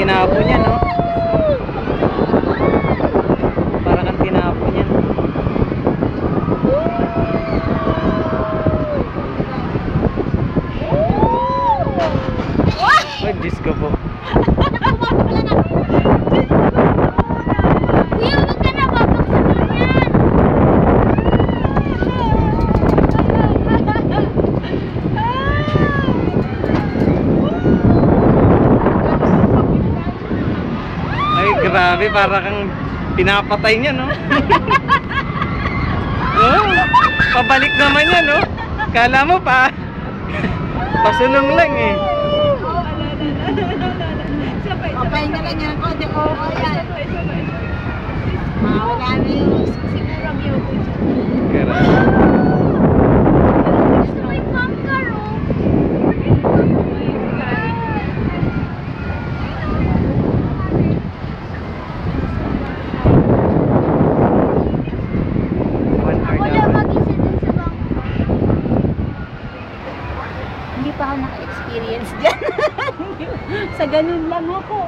tinapo niya, no? Para kang tinapo niya. Ay, Diyos ko po. Grabe, para kang pinapatay niya, no? Oh, pabalik naman yan, no? Kala mo pa pasulong lang eh. Papay na lang yan. O, di ko. Ayan. Mawala na yung siguro ang iyo ko dyan. Grabe. May kangaroo. Hindi pa ako naka-experience dyan. Sa ganun lang ako.